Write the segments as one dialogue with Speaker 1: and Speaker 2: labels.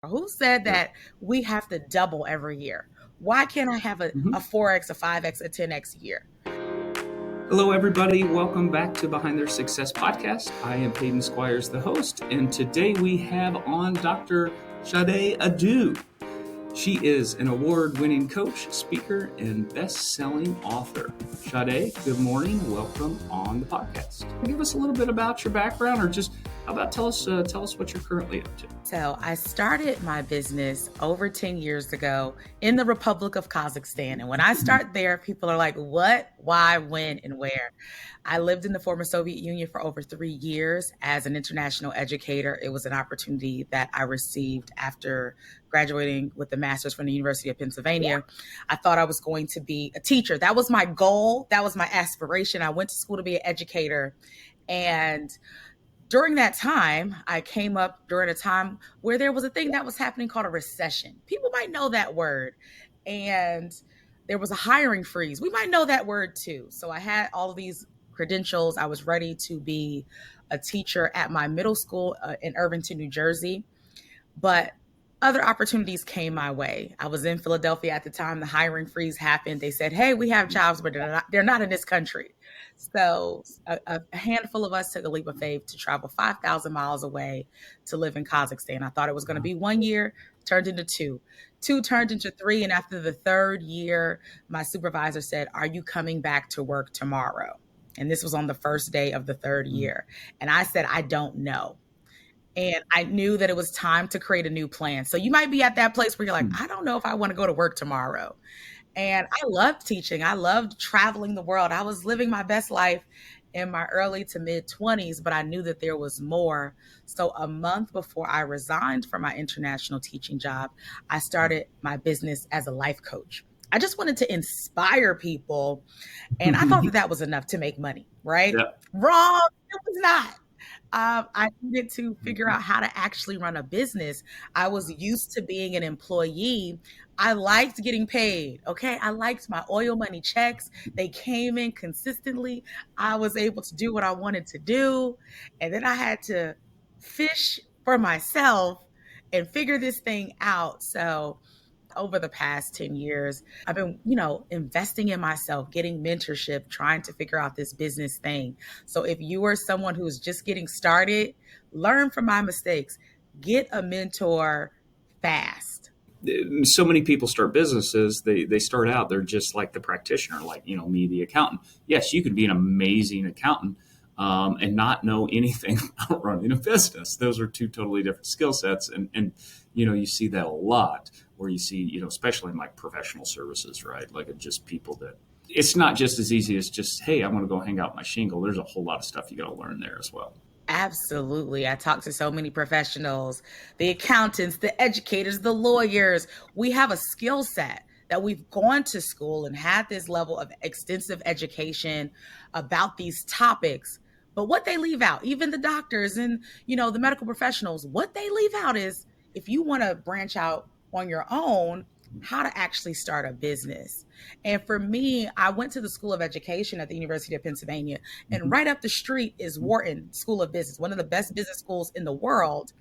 Speaker 1: Who said
Speaker 2: Yep.
Speaker 1: that we have to double every year? Why can't I have a 4X, a 5X, a 10X a year?
Speaker 2: Hello, everybody. Welcome back to Behind Their Success podcast. I am Peyton Squires, the host, and today we have on Dr. Sade Adu. She is an award-winning coach, speaker, and best-selling author. Sade, good morning. Welcome on the podcast. Give us a little bit about your background, or just how about tell us what you're currently up to.
Speaker 1: So I started my business over 10 years ago in the Republic of Kazakhstan. And when I start there, people are like, what, why, when, and where? I lived in the former Soviet Union for over 3 years as an international educator. It was an opportunity that I received after graduating with a master's from the University of Pennsylvania. I thought I was going to be a teacher. That was my goal. That was my aspiration. I went to school to be an educator. And during that time, I came up during a time where there was a thing that was happening called a recession. People might know that word. And there was a hiring freeze. We might know that word too. So I had all of these credentials. I was ready to be a teacher at my middle school in Irvington, New Jersey. But other opportunities came my way. I was in Philadelphia at the time. The hiring freeze happened. They said, hey, we have jobs, but they're not in this country. So a handful of us took a leap of faith to travel 5,000 miles away to live in Kazakhstan. I thought it was going to be 1 year, turned into two. Two turned into three. And after the third year, my supervisor said, are you coming back to work tomorrow? And this was on the first day of the third year. And I said, I don't know. And I knew that it was time to create a new plan. So you might be at that place where you're like, I don't know if I want to go to work tomorrow. And I loved teaching. I loved traveling the world. I was living my best life in my early to mid 20s, but I knew that there was more. So a month before I resigned from my international teaching job, I started my business as a life coach. I just wanted to inspire people. And I thought that was enough to make money, right?
Speaker 2: Yeah.
Speaker 1: Wrong. It was not. I needed to figure out how to actually run a business. I was used to being an employee. I liked getting paid. Okay. I liked my oil money checks. They came in consistently. I was able to do what I wanted to do. And then I had to fish for myself and figure this thing out. So over the past 10 years, I've been, investing in myself, getting mentorship, trying to figure out this business thing. So if you are someone who's just getting started, learn from my mistakes, get a mentor fast.
Speaker 2: So many people start businesses, they start out, they're just like the practitioner, like, me, the accountant. Yes, you could be an amazing accountant and not know anything about running a business. Those are two totally different skill sets. And you see that a lot where you see, especially in like professional services, right? Like just people that it's not just as easy as just, hey, I'm going to go hang out my shingle. There's a whole lot of stuff you got to learn there as well.
Speaker 1: Absolutely. I talk to so many professionals, the accountants, the educators, the lawyers. We have a skill set that we've gone to school and had this level of extensive education about these topics. But what they leave out, even the doctors and, the medical professionals, what they leave out is if you want to branch out on your own, how to actually start a business. And for me, I went to the School of Education at the University of Pennsylvania, and right up the street is Wharton School of Business, one of the best business schools in the world.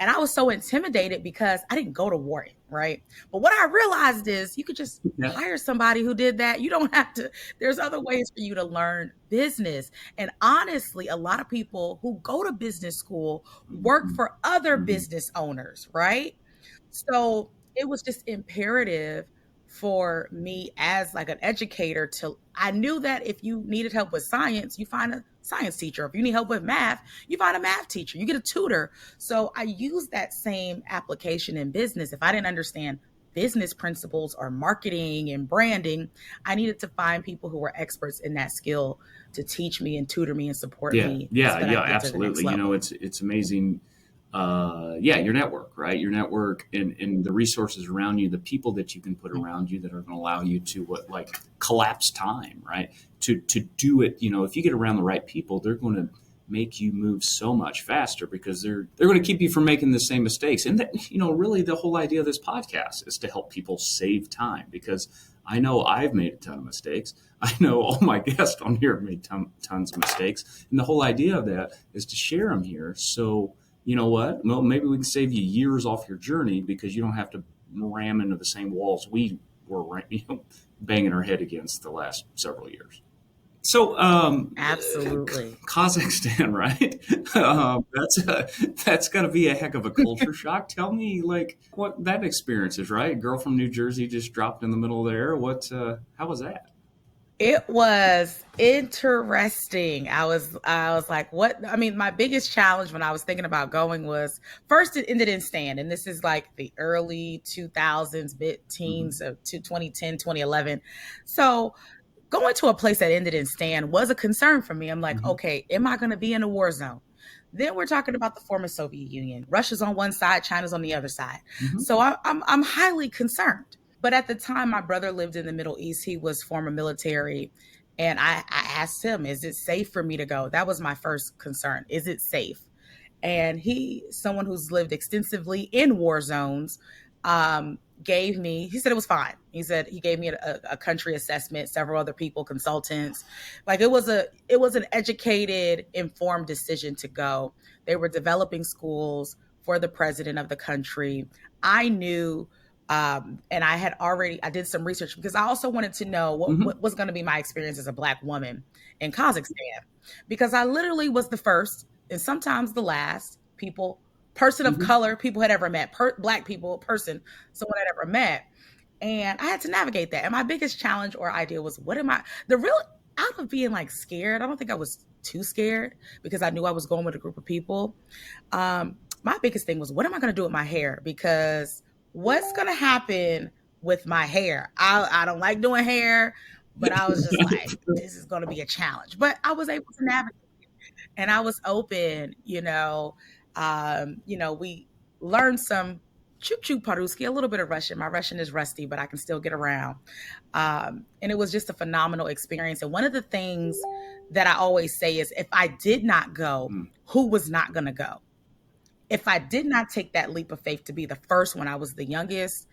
Speaker 1: And I was so intimidated because I didn't go to Wharton, right? But what I realized is you could just hire somebody who did that. You don't have to, there's other ways for you to learn business. And honestly, a lot of people who go to business school work for other business owners, right? So it was just imperative for me as like an educator I knew that if you needed help with science, you find a science teacher. If you need help with math, you find a math teacher, you get a tutor. So I use that same application in business. If I didn't understand business principles or marketing and branding, I needed to find people who were experts in that skill to teach me and tutor me and support me.
Speaker 2: Yeah, absolutely. It's amazing. Your network, right? Your network and the resources around you, the people that you can put around you that are going to allow you to collapse time, right? To do it, if you get around the right people, they're going to make you move so much faster because they're going to keep you from making the same mistakes. And that, really the whole idea of this podcast is to help people save time, because I know I've made a ton of mistakes. I know all my guests on here have made tons of mistakes. And the whole idea of that is to share them here so you know what? Well, maybe we can save you years off your journey because you don't have to ram into the same walls we were banging our head against the last several years. So,
Speaker 1: Absolutely.
Speaker 2: Kazakhstan, right? That's got to be a heck of a culture shock. Tell me, like, what that experience is, right? A girl from New Jersey just dropped in the middle of there. How was that?
Speaker 1: It was interesting. I was like, what? I mean, my biggest challenge when I was thinking about going was first it ended in stand. And this is like the early 2000s, mid
Speaker 2: Mm-hmm.
Speaker 1: teens of 2010, 2011. So going to a place that ended in stand was a concern for me. I'm like,
Speaker 2: Mm-hmm.
Speaker 1: okay, am I going to be in a war zone? Then we're talking about the former Soviet Union. Russia's on one side, China's on the other side.
Speaker 2: Mm-hmm.
Speaker 1: So I'm highly concerned. But at the time, my brother lived in the Middle East. He was former military. And I asked him, is it safe for me to go? That was my first concern. Is it safe? And someone who's lived extensively in war zones, he said it was fine. He said he gave me a country assessment, several other people, consultants. Like it was an educated, informed decision to go. They were developing schools for the president of the country. I knew, and I did some research because I also wanted to know
Speaker 2: Mm-hmm.
Speaker 1: what was going to be my experience as a Black woman in Kazakhstan, because I literally was the first and sometimes the last person of
Speaker 2: Mm-hmm.
Speaker 1: color people had ever met, Black people, someone had ever met. And I had to navigate that. And my biggest challenge or idea was, out of being like scared, I don't think I was too scared because I knew I was going with a group of people. My biggest thing was, what am I going to do with my hair? Because what's going to happen with my hair? I don't like doing hair, but I was just like, this is going to be a challenge. But I was able to navigate and I was open, we learned some chuk paruski, a little bit of Russian. My Russian is rusty, but I can still get around. And it was just a phenomenal experience. And one of the things that I always say is if I did not go, who was not going to go? If I did not take that leap of faith to be the first one, I was the youngest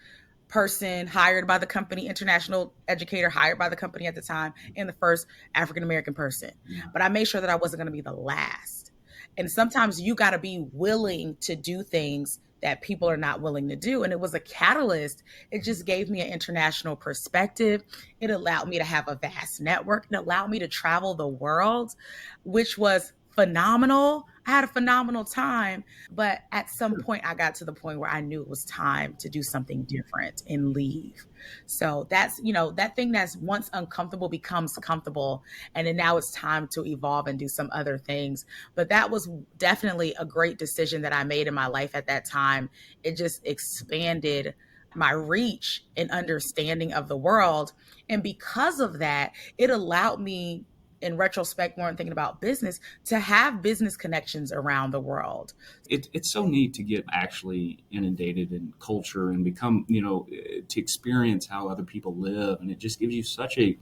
Speaker 1: person hired by the company, international educator hired by the company at the time, and the first African American person. But I made sure that I wasn't going to be the last. And sometimes you got to be willing to do things that people are not willing to do. And it was a catalyst. It just gave me an international perspective. It allowed me to have a vast network. It allowed me to travel the world, which was phenomenal. I had a phenomenal time, but at some point I got to the point where I knew it was time to do something different and leave. So that's, that thing that's once uncomfortable becomes comfortable. And then now it's time to evolve and do some other things. But that was definitely a great decision that I made in my life at that time. It just expanded my reach and understanding of the world. And because of that, it allowed me, in retrospect, more thinking about business, to have business connections around the world.
Speaker 2: It's so neat to get actually inundated in culture and become, to experience how other people live. And it just gives you such a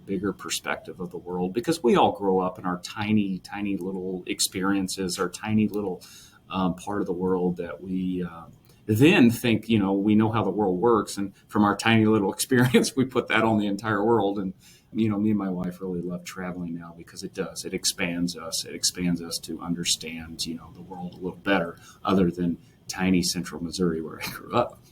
Speaker 2: bigger perspective of the world because we all grow up in our tiny, tiny little experiences, our tiny little part of the world that we then think, we know how the world works. And from our tiny little experience, we put that on the entire world. And me and my wife really love traveling now because it expands us. It expands us to understand, the world a little better other than tiny central Missouri where I grew up.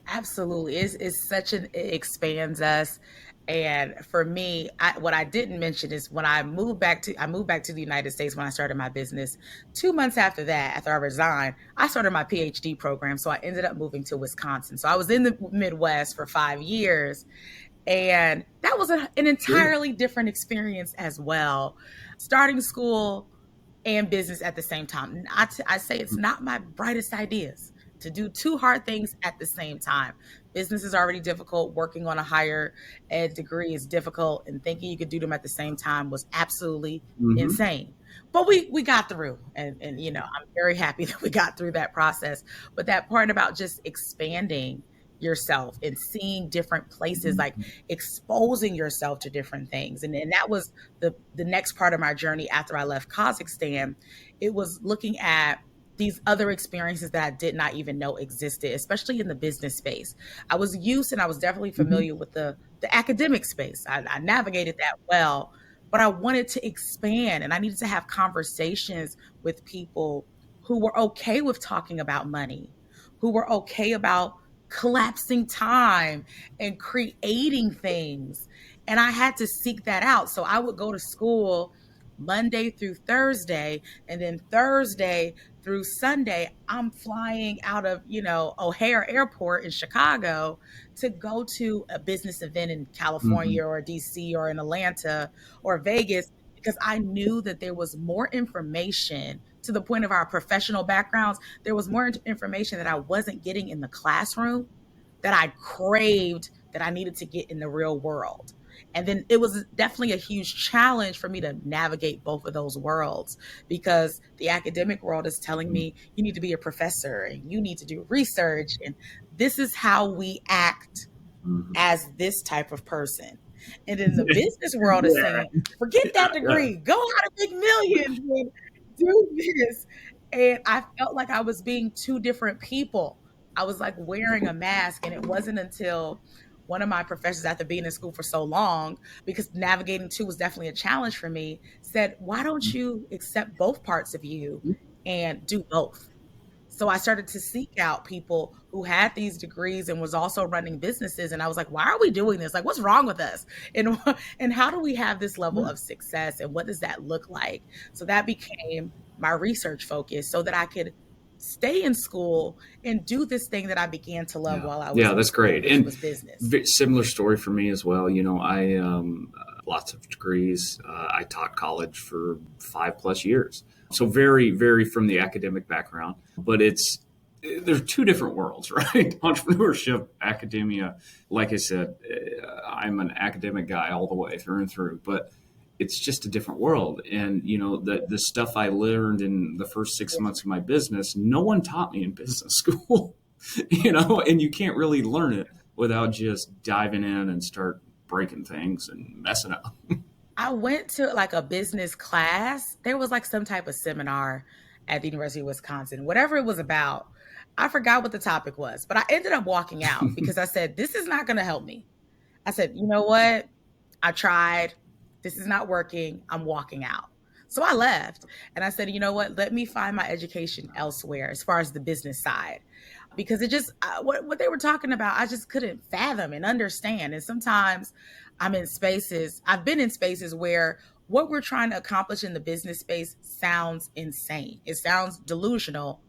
Speaker 1: Absolutely. It expands us. And for me, what I didn't mention is when I moved back to the United States when I started my business. 2 months after that, after I resigned, I started my PhD program. So I ended up moving to Wisconsin. So I was in the Midwest for 5 years. And that was an
Speaker 2: Sure.
Speaker 1: entirely different experience as well. Starting school and business at the same time. And I say it's not my brightest ideas to do two hard things at the same time. Business is already difficult. Working on a higher ed degree is difficult. And thinking you could do them at the same time was absolutely
Speaker 2: Mm-hmm.
Speaker 1: insane. But we got through. And I'm very happy that we got through that process. But that part about just expanding yourself and seeing different places, like exposing yourself to different things. And that was the next part of my journey after I left Kazakhstan. It was looking at these other experiences that I did not even know existed, especially in the business space. I was used and I was definitely
Speaker 2: Mm-hmm.
Speaker 1: familiar with the academic space. I navigated that well, but I wanted to expand and I needed to have conversations with people who were okay with talking about money, who were okay about collapsing time and creating things. And I had to seek that out. So I would go to school Monday through Thursday, and then Thursday through Sunday, I'm flying out of, O'Hare Airport in Chicago to go to a business event in California or DC or in Atlanta or Vegas, because I knew that there was more information to the point of our professional backgrounds. There was more information that I wasn't getting in the classroom that I craved, that I needed to get in the real world. And then it was definitely a huge challenge for me to navigate both of those worlds, because the academic world is telling me you need to be a professor and you need to do research. And this is how we act as this type of person. And then the business world is saying, forget that degree, go out and make millions and do this. And I felt like I was being two different people. I was like wearing a mask. And it wasn't until one of my professors, after being in school for so long, because navigating two was definitely a challenge for me, said, why don't you accept both parts of you and do both? So I started to seek out people who had these degrees and was also running businesses. And I was like, why are we doing this? Like, what's wrong with us? And how do we have this level of success? And what does that look like? So that became my research focus, so that I could stay in school and do this thing that I began to love while I was
Speaker 2: that's
Speaker 1: school,
Speaker 2: great.
Speaker 1: Which
Speaker 2: and
Speaker 1: was business.
Speaker 2: Similar story for me as well. I lots of degrees. I taught college for 5+ years. So very, very from the academic background, but there's two different worlds, right? Entrepreneurship, academia. Like I said, I'm an academic guy all the way through and through, but it's just a different world. And, the stuff I learned in the first 6 months of my business, no one taught me in business school, and you can't really learn it without just diving in and start breaking things and messing up.
Speaker 1: I went to like a business class. There was like some type of seminar at the University of Wisconsin, whatever it was about. I forgot what the topic was, but I ended up walking out because I said, this is not going to help me. I said, you know what? I tried. This is not working. I'm walking out. So I left and I said, you know what? Let me find my education elsewhere as far as the business side, because it just, what they were talking about, I just couldn't fathom and understand. And sometimes I've been in spaces where what we're trying to accomplish in the business space sounds insane. It sounds delusional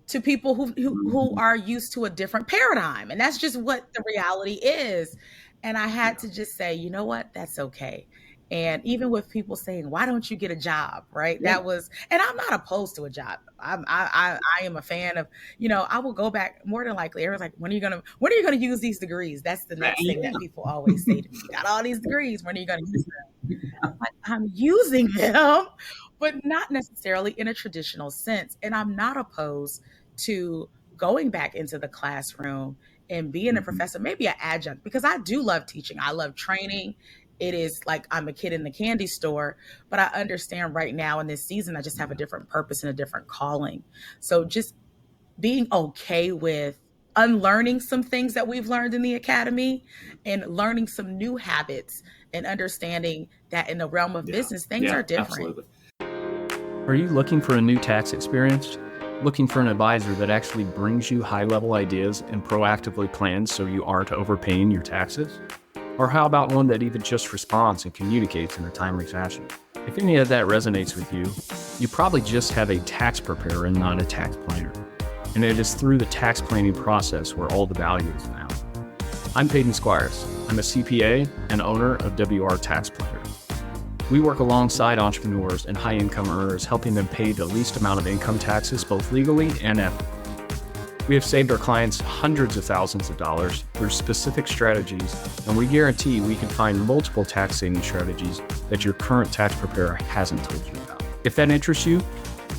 Speaker 1: to people who are used to a different paradigm. And that's just what the reality is. And I had to just say, you know what? That's okay. And even with people saying, why don't you get a job? Right.
Speaker 2: Yeah.
Speaker 1: That was, and I'm not opposed to a job. I am a fan of, I will go back more than likely. Everyone's like, when are you going to use these degrees? That's the next thing that people always say to me. Got all these degrees. When are you going to use them? I'm using them, but not necessarily in a traditional sense. And I'm not opposed to going back into the classroom and being a professor, maybe an adjunct, because I do love teaching. I love training. It is like I'm a kid in the candy store, but I understand right now in this season, I just have a different purpose and a different calling. So just being okay with unlearning some things that we've learned in the academy and learning some new habits and understanding that in the realm of business, things are different.
Speaker 2: Absolutely.
Speaker 3: Are you looking for a new tax experience? Looking for an advisor that actually brings you high-level ideas and proactively plans so you aren't overpaying your taxes? Or how about one that even just responds and communicates in a timely fashion? If any of that resonates with you, you probably just have a tax preparer and not a tax planner. And it is through the tax planning process where all the value is found. I'm Peyton Squires. I'm a CPA and owner of WR Tax Planners. We work alongside entrepreneurs and high-income earners, helping them pay the least amount of income taxes, both legally and ethically. We have saved our clients hundreds of thousands of dollars through specific strategies, and we guarantee we can find multiple tax saving strategies that your current tax preparer hasn't told you about. If that interests you,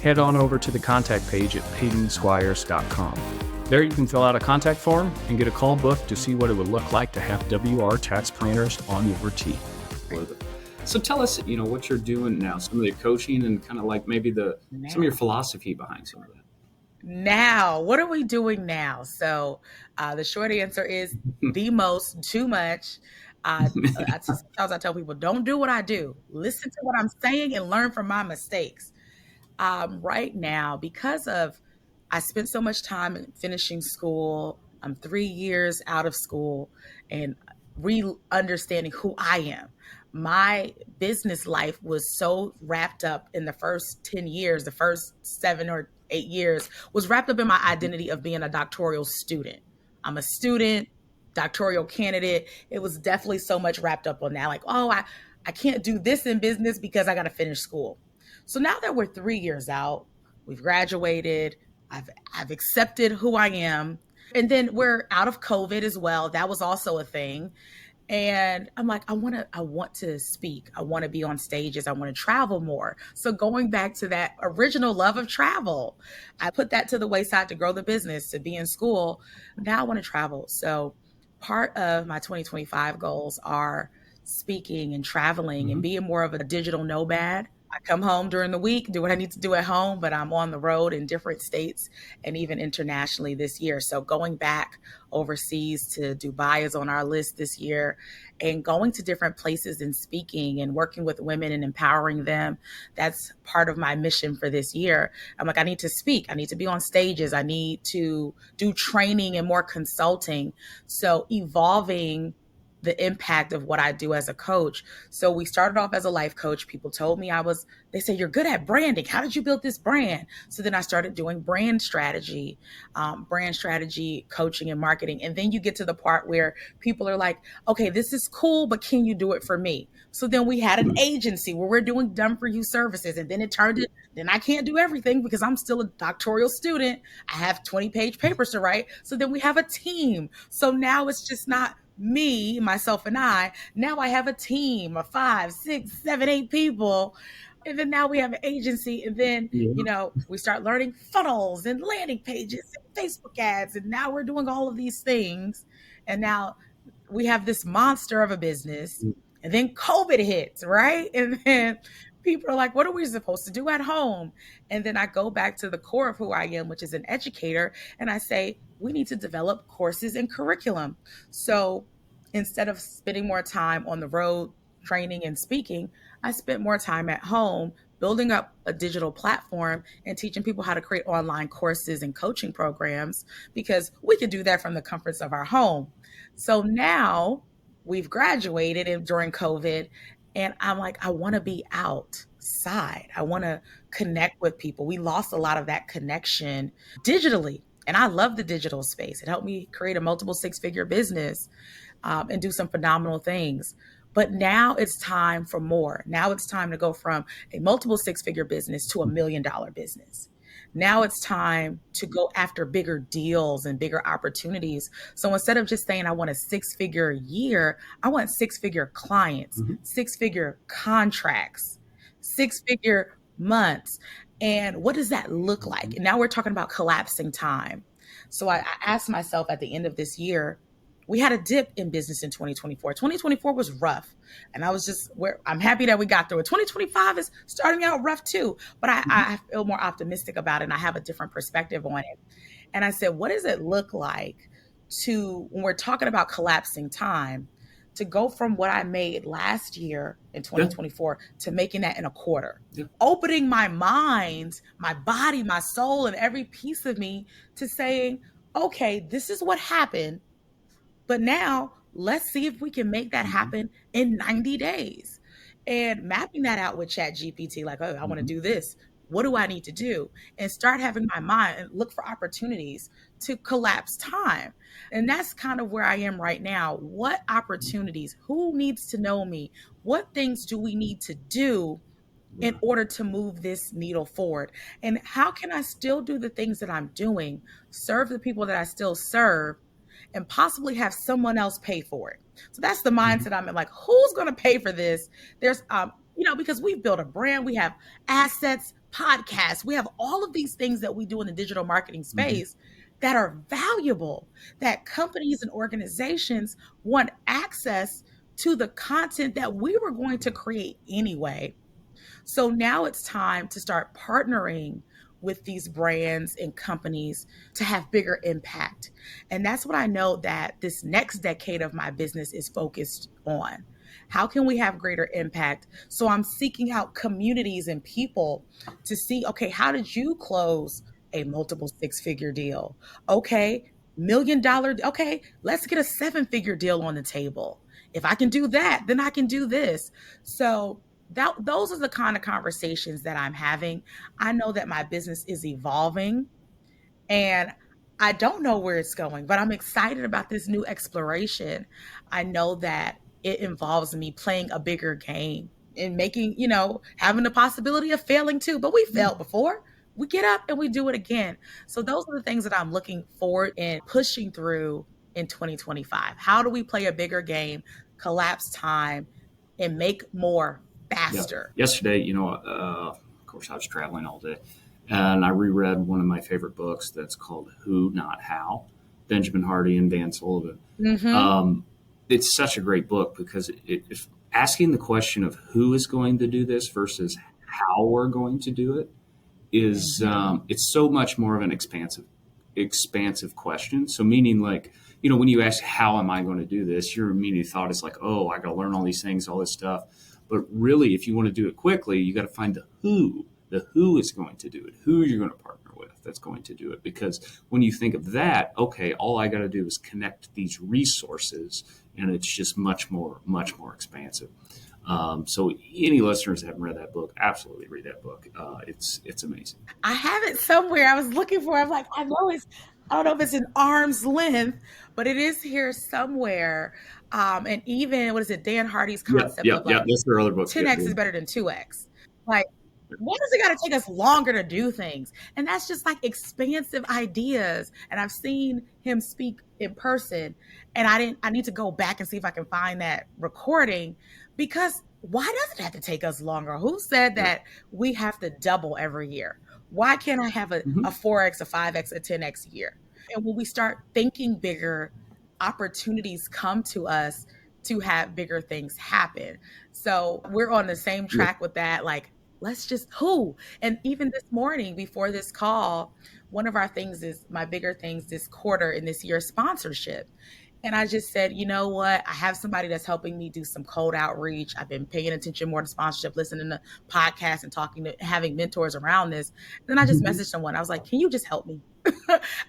Speaker 3: head on over to the contact page at PeytonSquires.com. There you can fill out a contact form and get a call booked to see what it would look like to have WR Tax Planners on your team.
Speaker 2: So tell us, what you're doing now, some of the coaching and kind of like maybe some of your philosophy behind some of that.
Speaker 1: Now, what are we doing now? So the short answer is the most, too much. Sometimes I tell people, don't do what I do. Listen to what I'm saying and learn from my mistakes. Right now, because of I spent so much time finishing school. I'm 3 years out of school and understanding who I am. My business life was so wrapped up in the first 10 years, the first 7 or 8 years was wrapped up in my identity of being a doctoral student. I'm a student, doctoral candidate. It was definitely so much wrapped up on that. Like, oh, I can't do this in business because I got to finish school. So now that we're 3 years out, we've graduated, I've accepted who I am. And then we're out of COVID as well. That was also a thing. And I'm like, I want to speak. I want to be on stages. I want to travel more. So going back to that original love of travel, I put that to the wayside to grow the business, to be in school. Now I want to travel. So part of my 2025 goals are speaking and traveling and being more of a digital nomad. I come home during the week, do what I need to do at home, but I'm on the road in different states and even internationally this year. So going back overseas to Dubai is on our list this year, and going to different places and speaking and working with women and empowering them. That's part of my mission for this year. I'm like, I need to speak. I need to be on stages. I need to do training and more consulting. So evolving the impact of what I do as a coach. So we started off as a life coach. People told me they said, you're good at branding. How did you build this brand? So then I started doing brand strategy coaching and marketing. And then you get to the part where people are like, okay, this is cool, but can you do it for me? So then we had an agency where we're doing done for you services. And then then I can't do everything because I'm still a doctoral student. I have 20-page papers to write. So then we have a team. So now it's just not me, myself, and I. Now I have a team of 5, 6, 7, 8 people. And then now we have an agency. And then, we start learning funnels and landing pages and Facebook ads. And now we're doing all of these things. And now we have this monster of a business. And then COVID hits, right? And then people are like, what are we supposed to do at home? And then I go back to the core of who I am, which is an educator. And I say, we need to develop courses and curriculum. So instead of spending more time on the road training and speaking, I spent more time at home building up a digital platform and teaching people how to create online courses and coaching programs, because we could do that from the comforts of our home. So now we've graduated and during COVID, and I'm like, I want to be outside. I want to connect with people. We lost a lot of that connection digitally. And I love the digital space. It helped me create a multiple 6-figure business and do some phenomenal things. But now it's time for more. Now it's time to go from a multiple 6-figure business to $1 million business. Now it's time to go after bigger deals and bigger opportunities. So instead of just saying I want a 6-figure year, I want 6-figure clients, 6-figure contracts, 6-figure months. And what does that look like? And now we're talking about collapsing time. So I asked myself at the end of this year, we had a dip in business in 2024. 2024 was rough. And I'm happy that we got through it. 2025 is starting out rough too, but I feel more optimistic about it and I have a different perspective on it. And I said, what does it look like when we're talking about collapsing time, to go from what I made last year in 2024 to making that in a quarter, opening my mind, my body, my soul, and every piece of me to saying, okay, this is what happened. But now let's see if we can make that happen in 90 days. And mapping that out with ChatGPT, like, oh, I want to do this. What do I need to do? And start having my mind and look for opportunities to collapse time. And that's kind of where I am right now. What opportunities? Who needs to know me? What things do we need to do in order to move this needle forward? And how can I still do the things that I'm doing, serve the people that I still serve, and possibly have someone else pay for it? So that's the mindset I'm in. Like, who's going to pay for this? There's, because we've built a brand, we have assets, podcasts, we have all of these things that we do in the digital marketing space that are valuable, that companies and organizations want access to the content that we were going to create anyway. So now it's time to start partnering with these brands and companies to have bigger impact. And that's what I know that this next decade of my business is focused on. How can we have greater impact? So I'm seeking out communities and people to see, okay, how did you close a multiple six-figure deal? Okay, $1 million. Okay, let's get a seven-figure deal on the table. If I can do that, then I can do this. So those are the kind of conversations that I'm having. I know that my business is evolving and I don't know where it's going, but I'm excited about this new exploration. I know that it involves me playing a bigger game and making, having the possibility of failing too. But we failed before. We get up and we do it again. So those are the things that I'm looking forward and pushing through in 2025. How do we play a bigger game, collapse time, and make more faster?
Speaker 2: Yeah. Yesterday, of course, I was traveling all day, and I reread one of my favorite books that's called Who, Not How, Benjamin Hardy and Dan Sullivan.
Speaker 1: Mm-hmm.
Speaker 2: It's such a great book because it's asking the question of who is going to do this versus how we're going to do it is it's so much more of an expansive question. So meaning like, when you ask, how am I going to do this? Your immediate thought is like, oh, I got to learn all these things, all this stuff. But really, if you want to do it quickly, you got to find the who is going to do it, who you're going to partner with that's going to do it. Because when you think of that, okay, all I got to do is connect these resources, and it's just much more expansive. So any listeners that haven't read that book, absolutely read that book. It's amazing.
Speaker 1: I have it somewhere. I was looking for it. I'm like, I don't know if it's an arm's length, but it is here somewhere. And even, what is it, Dan Hardy's concept of like,
Speaker 2: that's their other book.
Speaker 1: 10X is better than 2X. Like, why does it got to take us longer to do things? And that's just like expansive ideas. And I've seen him speak in person, and I need to go back and see if I can find that recording, because why does it have to take us longer? Who said that we have to double every year? Why can't I have a 4X, a 5X, a 10X year? And when we start thinking bigger, opportunities come to us to have bigger things happen. So we're on the same track with that. Like, let's just and even this morning before this call, one of our things is my bigger things this quarter and this year, sponsorship. And I just said, you know what? I have somebody that's helping me do some cold outreach. I've been paying attention more to sponsorship, listening to podcasts and having mentors around this. Then I just messaged someone. I was like, can you just help me?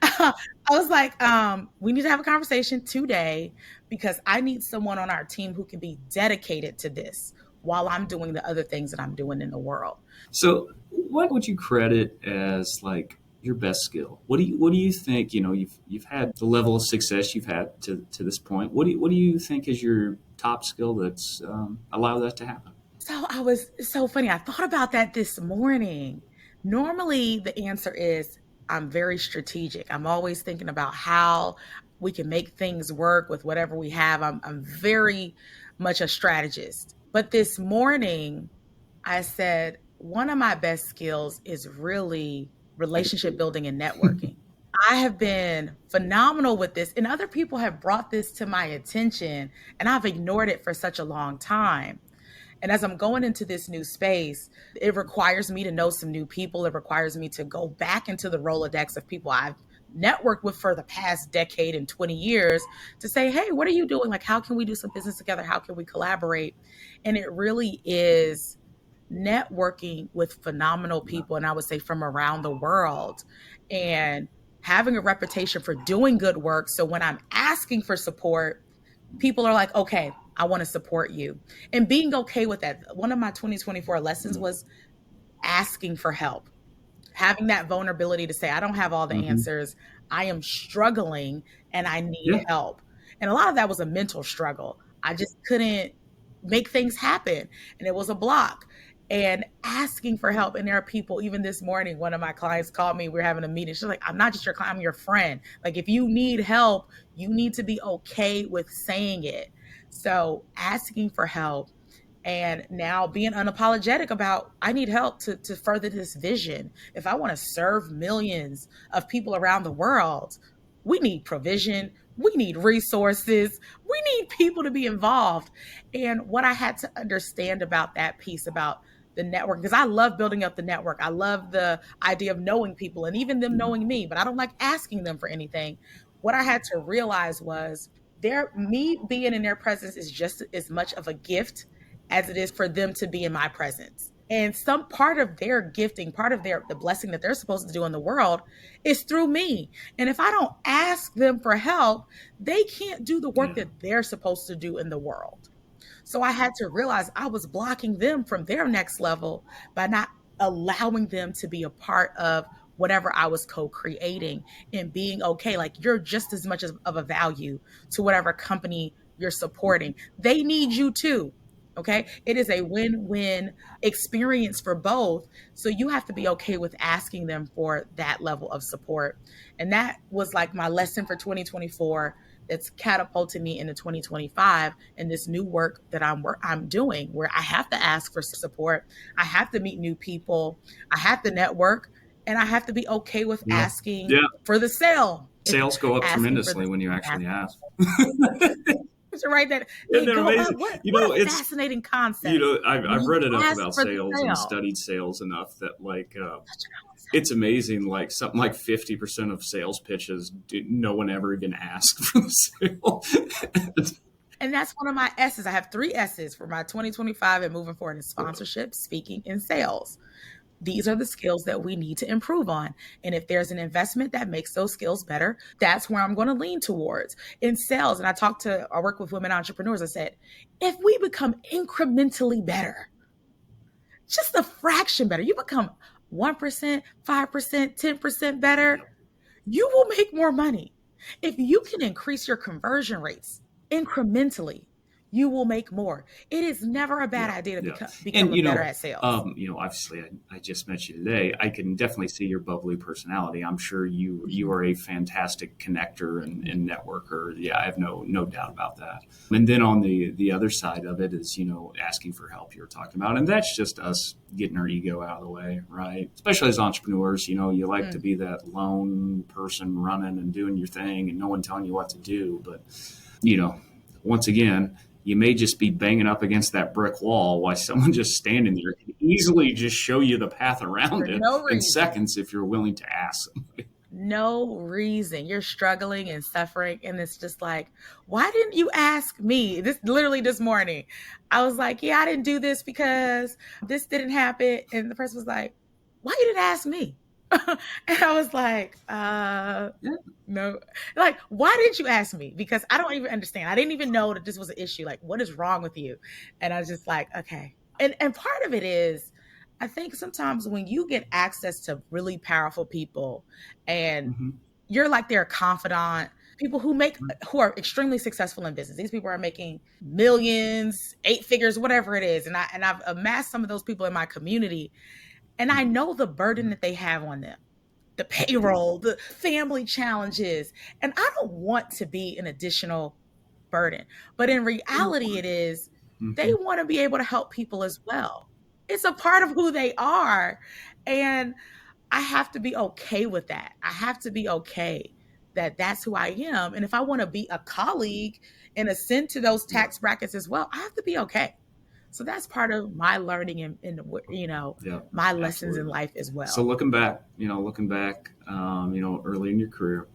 Speaker 1: I was like, we need to have a conversation today because I need someone on our team who can be dedicated to this while I'm doing the other things that I'm doing in the world.
Speaker 2: So what would you credit as like your best skill? What do you think, you've had the level of success you've had to this point. What do you think is your top skill that's allowed that to happen?
Speaker 1: So it's so funny. I thought about that this morning. Normally the answer is I'm very strategic. I'm always thinking about how we can make things work with whatever we have. I'm very much a strategist. But this morning I said, one of my best skills is really relationship building and networking. I have been phenomenal with this, and other people have brought this to my attention, and I've ignored it for such a long time. And as I'm going into this new space, it requires me to know some new people. It requires me to go back into the Rolodex of people I've networked with for the past decade and 20 years to say, hey, what are you doing? Like, how can we do some business together? How can we collaborate? And it really is networking with phenomenal people, and I would say from around the world, and having a reputation for doing good work. So when I'm asking for support, people are like, okay, I want to support you. And being okay with that. One of my 2024 lessons was asking for help, having that vulnerability to say, I don't have all the answers. I am struggling and I need help. And a lot of that was a mental struggle. I just couldn't make things happen. And it was a block. And asking for help. And there are people, even this morning, one of my clients called me, we were having a meeting. She's like, I'm not just your client, I'm your friend. Like, if you need help, you need to be okay with saying it. So asking for help, and now being unapologetic about, I need help to further this vision. If I want to serve millions of people around the world, we need provision. We need resources. We need people to be involved. And what I had to understand about that piece, about the network, because I love building up the network. I love the idea of knowing people and even them knowing me, but I don't like asking them for anything. What I had to realize was me being in their presence is just as much of a gift as it is for them to be in my presence. And some part of their gifting, part of the blessing that they're supposed to do in the world is through me. And if I don't ask them for help, they can't do the work that they're supposed to do in the world. So I had to realize I was blocking them from their next level by not allowing them to be a part of whatever I was co-creating, and being okay. Like, you're just as much of a value to whatever company you're supporting. They need you too. Okay. It is a win-win experience for both. So you have to be okay with asking them for that level of support. And that was like my lesson for 2024. That's catapulted me into 2025 and this new work that I'm doing, where I have to ask for support. I have to meet new people. I have to network, and I have to be okay with asking for the sale.
Speaker 2: Sales go up tremendously when you actually ask.
Speaker 1: Right, that
Speaker 2: Isn't that amazing?
Speaker 1: What a fascinating concept.
Speaker 2: I've read enough about sales and studied sales enough that it's amazing. Like something like 50% of sales pitches, no one ever even asks for the sale.
Speaker 1: And that's one of my S's. I have 3 S's for my 2025 and moving forward: in sponsorship, speaking, and sales. These are the skills that we need to improve on. And if there's an investment that makes those skills better, that's where I'm going to lean towards. In sales, and I work with women entrepreneurs, I said, if we become incrementally better, just a fraction better, you become 1%, 5%, 10% better, you will make more money. If you can increase your conversion rates incrementally, you will make more. It is never a bad idea to become better at sales.
Speaker 2: Obviously, I just met you today. I can definitely see your bubbly personality. I'm sure you are a fantastic connector and networker. Yeah, I have no doubt about that. And then on the other side of it is, asking for help you're talking about. And that's just us getting our ego out of the way, right? Especially as entrepreneurs, you like to be that lone person running and doing your thing and no one telling you what to do. But, once again, you may just be banging up against that brick wall while someone just standing there can easily just show you the path around it in seconds if you're willing to ask somebody.
Speaker 1: No reason. You're struggling and suffering. And it's just like, why didn't you ask me? This morning, I was like, I didn't do this because this didn't happen. And the person was like, why you didn't ask me? And I was like, no, like, why didn't you ask me? Because I don't even understand. I didn't even know that this was an issue. Like, what is wrong with you? And I was just like, okay. And part of it is, I think sometimes when you get access to really powerful people and you're like their confidant, people who are extremely successful in business. These people are making millions, 8 figures, whatever it is. And I've amassed some of those people in my community. And I know the burden that they have on them, the payroll, the family challenges. And I don't want to be an additional burden. But in reality, it is, they want to be able to help people as well. It's a part of who they are. And I have to be okay with that. I have to be okay that that's who I am. And if I want to be a colleague and ascend to those tax brackets as well, I have to be okay. So that's part of my learning and my lessons in life as well.
Speaker 2: So looking back, early in your career,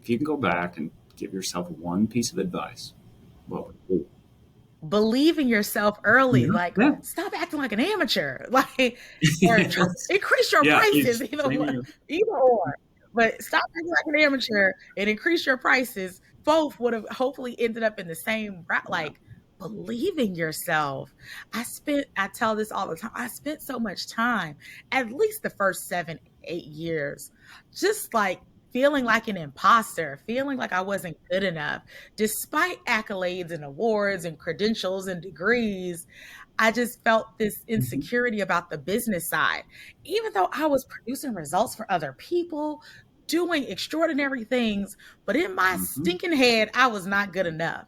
Speaker 2: if you can go back and give yourself one piece of advice, what would it be?
Speaker 1: Believe in yourself early. Stop acting like an amateur. Increase your prices. Either or. But stop acting like an amateur and increase your prices. Both would have hopefully ended up in the same route. Believe in yourself. I tell this all the time. I spent so much time, at least the first 7-8 years, just feeling like an imposter, feeling like I wasn't good enough. Despite accolades and awards and credentials and degrees, I just felt this insecurity about the business side. Even though I was producing results for other people, doing extraordinary things, but in my stinking head, I was not good enough.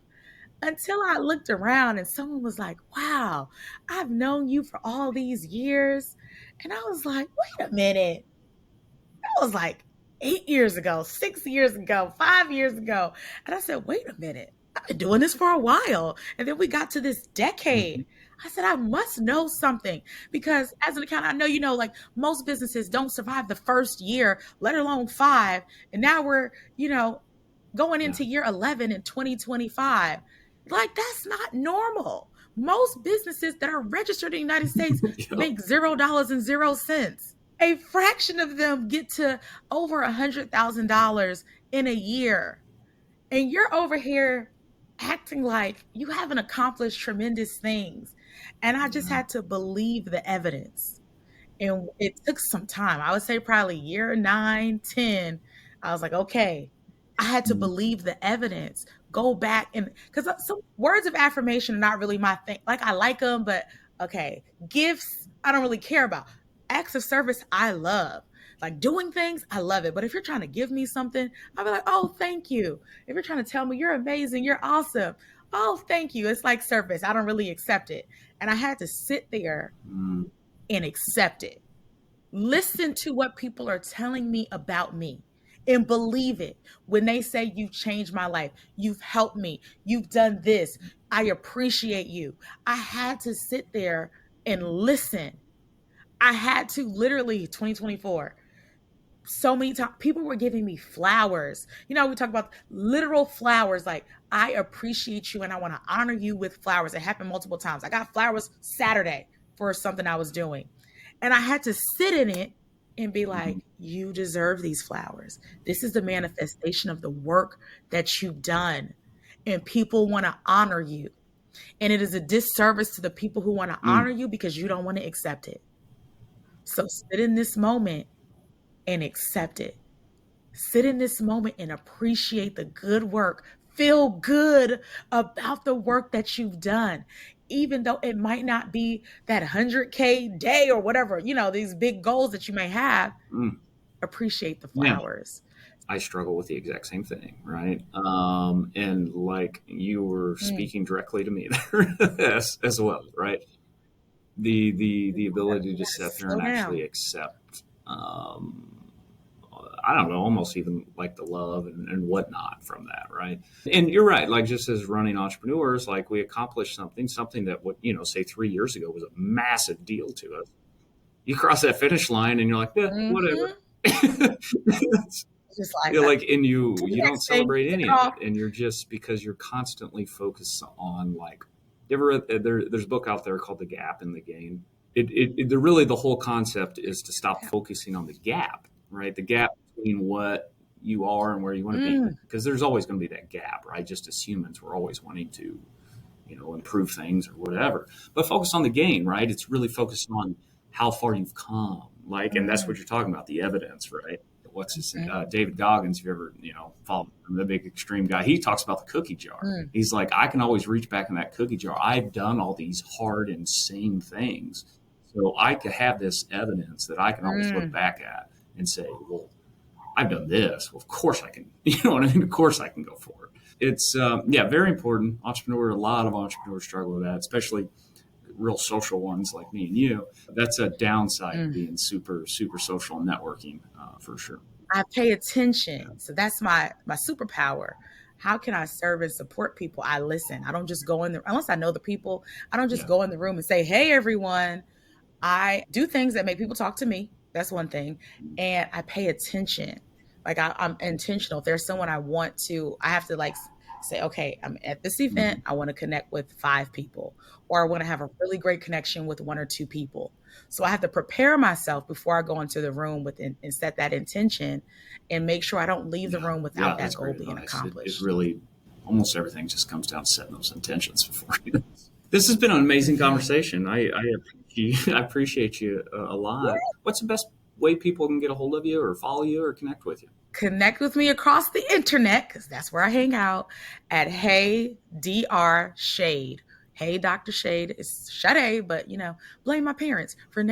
Speaker 1: Until I looked around and someone was like, wow, I've known you for all these years. And I was like, wait a minute. That was 8 years ago, 6 years ago, 5 years ago. And I said, wait a minute. I've been doing this for a while. And then we got to this decade. I said, I must know something, because as an accountant, I know, most businesses don't survive the first year, let alone 5. And now we're, going into year 11 in 2025. Like, that's not normal. Most businesses that are registered in the United States make $0.00. A fraction of them get to over $100,000 in a year. And you're over here acting like you haven't accomplished tremendous things. And I just had to believe the evidence. And it took some time. I would say probably year 9, 10. I was like, okay, I had to believe the evidence. Go back and, because some words of affirmation are not really my thing. Like, I like them, but okay, gifts, I don't really care about. Acts of service, I love. Like, doing things, I love it. But if you're trying to give me something, I'll be like, oh, thank you. If you're trying to tell me you're amazing, you're awesome, oh, thank you. It's like service. I don't really accept it. And I had to sit there and accept it. Listen to what people are telling me about me and believe it. When they say, you've changed my life, you've helped me, you've done this, I appreciate you. I had to sit there and listen. I had to literally, 2024, so many times, people were giving me flowers. You know, we talk about literal flowers, like, I appreciate you and I want to honor you with flowers. It happened multiple times. I got flowers Saturday for something I was doing. And I had to sit in it and be like, you deserve these flowers. This is the manifestation of the work that you've done. And people want to honor you. And it is a disservice to the people who want to honor you because you don't want to accept it. So sit in this moment and accept it. Sit in this moment and appreciate the good work. Feel good about the work that you've done, even though it might not be that 100K day or whatever, you know, these big goals that you may have. Appreciate the flowers.
Speaker 2: I struggle with the exact same thing, right? And like, you were speaking directly to me there as well, right? The ability to sit there and actually accept, I don't know, almost even like the love and whatnot from that, right? And you're right, like, just as running entrepreneurs, like, we accomplished something that would, you know, say 3 years ago was a massive deal to us. You cross that finish line and you're like, whatever.
Speaker 1: Just like,
Speaker 2: you're like, and you don't celebrate any of it, and you're just, because you're constantly focused on, like, there's a book out there called The Gap and the Gain. Really, the whole concept is to stop focusing on the gap, right? The gap between what you are and where you want to be, because there's always going to be that gap, right? Just as humans, we're always wanting to, you know, improve things or whatever. But focus on the gain, right? It's really focused on how far you've come, like, and that's what you're talking about, the evidence, right? What's his David Goggins, if you ever, you know, follow him, the big extreme guy, he talks about the cookie jar. He's like, I can always reach back in that cookie jar. I've done all these hard, insane things. So I could have this evidence that I can always look back at and say, well, I've done this. Well, of course I can, you know what I mean? Of course I can go for it. It's, very important. A lot of entrepreneurs struggle with that, especially real social ones like me and you. That's a downside of being super, super social and networking, for sure.
Speaker 1: I pay attention. So that's my superpower. How can I serve and support people? I listen. I don't just go in there, unless I know the people, I don't just go in the room and say, hey, everyone. I do things that make people talk to me. That's one thing. And I pay attention. Like, I'm intentional. If there's someone I want to, I have to, like, say, okay, I'm at this event. I want to connect with 5 people, or I want to have a really great connection with 1 or 2 people. So I have to prepare myself before I go into the room and set that intention and make sure I don't leave the room without that goal being accomplished.
Speaker 2: It really, almost everything just comes down to setting those intentions before you. This has been an amazing conversation. I appreciate you a lot. What's the best way people can get a hold of you or follow you or connect with you?
Speaker 1: Connect with me across the internet, because that's where I hang out, at Hey Dr. Shade. Hey Dr. Shade. It's Shade, but, you know, blame my parents for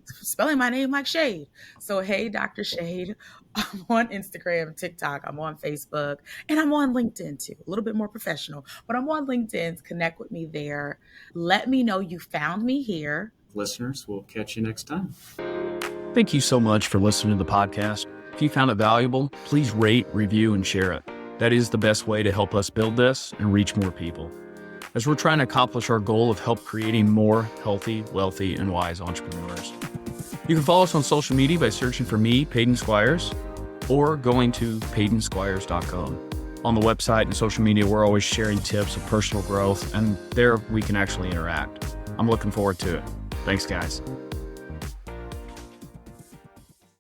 Speaker 1: spelling my name like Shade. So Hey Dr. Shade. I'm on Instagram, TikTok, I'm on Facebook, and I'm on LinkedIn too. A little bit more professional, but I'm on LinkedIn. Connect with me there. Let me know you found me here.
Speaker 2: Listeners, we'll catch you next time.
Speaker 3: Thank you so much for listening to the podcast. If you found it valuable, please rate, review, and share it. That is the best way to help us build this and reach more people, as we're trying to accomplish our goal of help creating more healthy, wealthy, and wise entrepreneurs. You can follow us on social media by searching for me, Peyton Squires, or going to PeytonSquires.com. On the website and social media, we're always sharing tips of personal growth, and there we can actually interact. I'm looking forward to it. Thanks, guys.